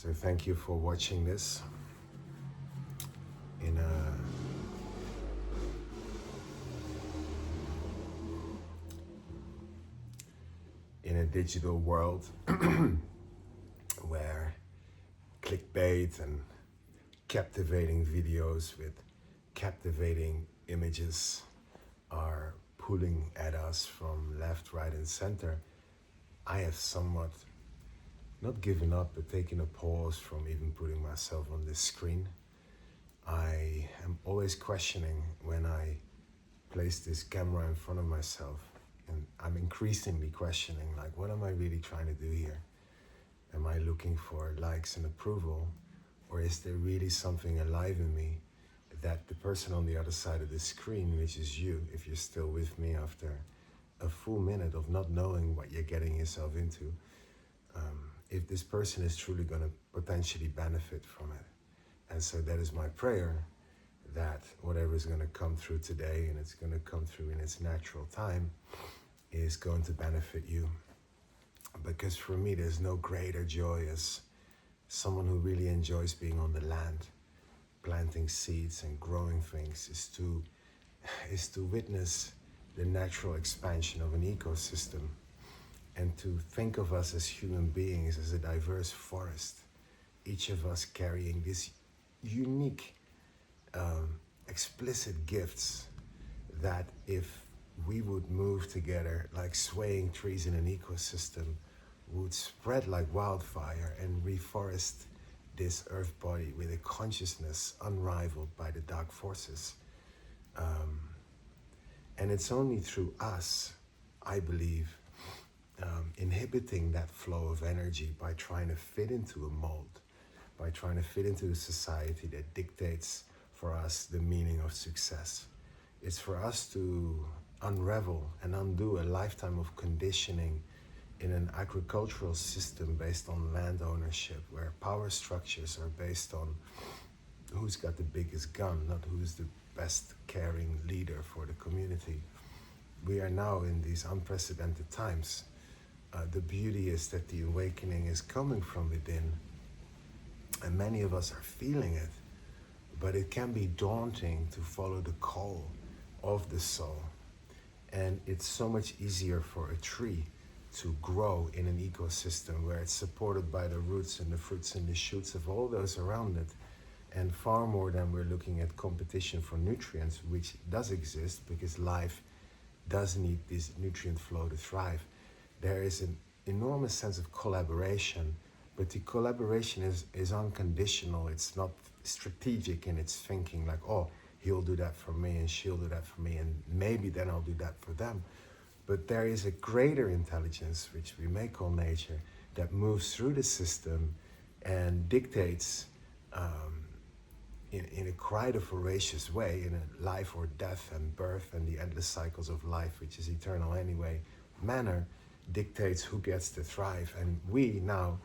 So thank you for watching this in a digital world where clickbait and captivating videos with captivating images are pulling at us from left, right, and center. I have somewhat not given up, but taken a pause from even putting myself on this screen. I am always questioning when I place this camera in front of myself, and I'm increasingly questioning, like, what am I really trying to do here? Am I looking for likes and approval, or is there really something alive in me that the person on the other side of the screen, which is you, if you're still with me after a full minute of not knowing what you're getting yourself into, if this person is truly going to potentially benefit from it. And so that is my prayer, that whatever is going to come through today, and it's going to come through in its natural time, is going to benefit you. Because for me, there's no greater joy as someone who really enjoys being on the land, planting seeds and growing things, is to witness the natural expansion of an ecosystem, and to think of us as human beings as a diverse forest, each of us carrying these unique, explicit gifts that if we would move together like swaying trees in an ecosystem, would spread like wildfire and reforest this earth body with a consciousness unrivaled by the dark forces. And it's only through us, I believe, inhibiting that flow of energy by trying to fit into a mold, by trying to fit into a society that dictates for us the meaning of success. It's for us to unravel and undo a lifetime of conditioning in an agricultural system based on land ownership, where power structures are based on who's got the biggest gun, not who's the best caring leader for the community. We are now in these unprecedented times. The beauty is that the awakening is coming from within, and many of us are feeling it, but it can be daunting to follow the call of the soul. And it's so much easier for a tree to grow in an ecosystem where it's supported by the roots and the fruits and the shoots of all those around it. And far more than we're looking at competition for nutrients, which does exist because life does need this nutrient flow to thrive. There is an enormous sense of collaboration, but the collaboration is unconditional. It's not strategic in its thinking, like, oh, he'll do that for me and she'll do that for me, and maybe then I'll do that for them. But there is a greater intelligence, which we may call nature, that moves through the system and dictates in a quite a voracious way, in a life or death and birth and the endless cycles of life, which is eternal anyway, manner, dictates who gets to thrive. And we now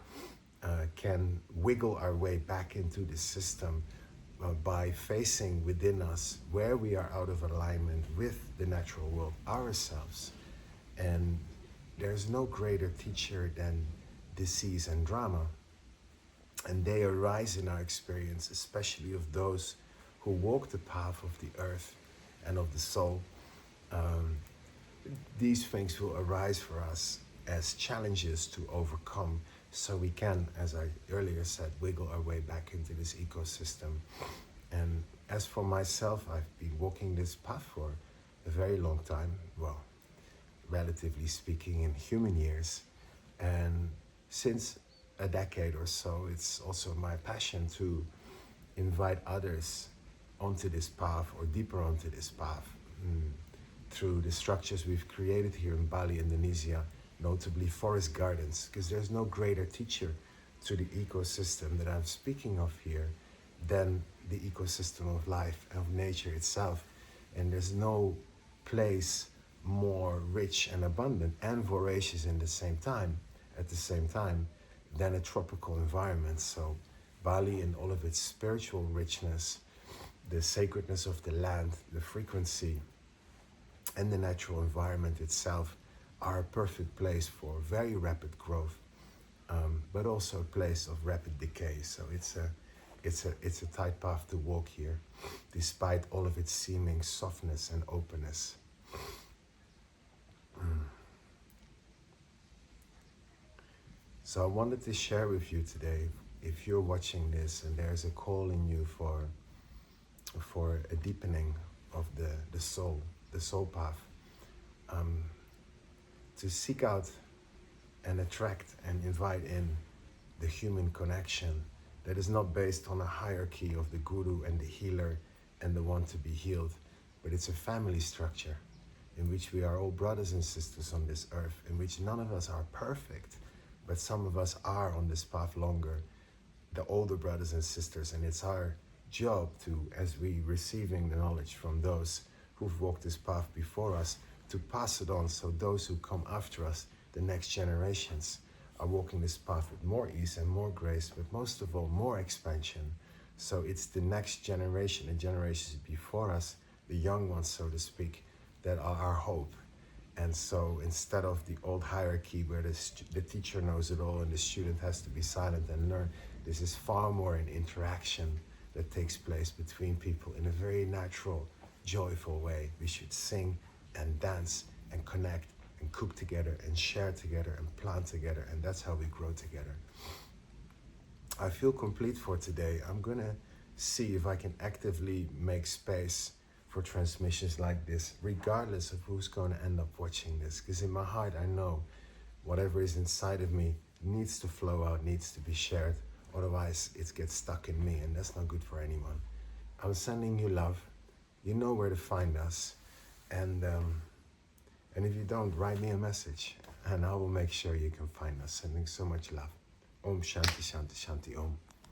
can wiggle our way back into the system by facing within us where we are out of alignment with the natural world, ourselves. And there's no greater teacher than disease and drama. And they arise in our experience, especially of those who walk the path of the earth and of the soul. These things will arise for us as challenges to overcome, so we can, as I earlier said, wiggle our way back into this ecosystem. And as for myself, I've been walking this path for a very long time, well, relatively speaking, in human years. And since a decade or so, it's also my passion to invite others onto this path, or deeper onto this path, through the structures we've created here in Bali, Indonesia, notably forest gardens, because there's no greater teacher to the ecosystem that I'm speaking of here than the ecosystem of life and of nature itself. And there's no place more rich and abundant and voracious at the same time than a tropical environment. So Bali, in all of its spiritual richness, the sacredness of the land, the frequency, and the natural environment itself, are a perfect place for very rapid growth. but also a place of rapid decay. So it's a tight path to walk here, despite all of its seeming softness and openness. So I wanted to share with you today, if you're watching this and there's a call in you for a deepening of the soul path, to seek out and attract and invite in the human connection that is not based on a hierarchy of the guru and the healer and the one to be healed, but it's a family structure in which we are all brothers and sisters on this earth, in which none of us are perfect, but some of us are on this path longer, the older brothers and sisters, and it's our job to, as we receiving the knowledge from those who've walked this path before us, to pass it on so those who come after us, the next generations, are walking this path with more ease and more grace, but most of all, more expansion. So it's the next generation, the generations before us, the young ones, so to speak, that are our hope. And so instead of the old hierarchy where the teacher knows it all and the student has to be silent and learn, this is far more an interaction that takes place between people in a very natural, joyful way. We should sing and dance and connect and cook together and share together and plant together, and that's how we grow together. I feel complete for today. I'm gonna see if I can actively make space for transmissions like this, regardless of who's gonna end up watching this, because in my heart I know whatever is inside of me needs to flow out, needs to be shared, otherwise it gets stuck in me, and that's not good for anyone. I'm sending you love. You know where to find us, and if you don't, write me a message and I will make sure you can find us. Sending so much love. Om Shanti Shanti Shanti Om.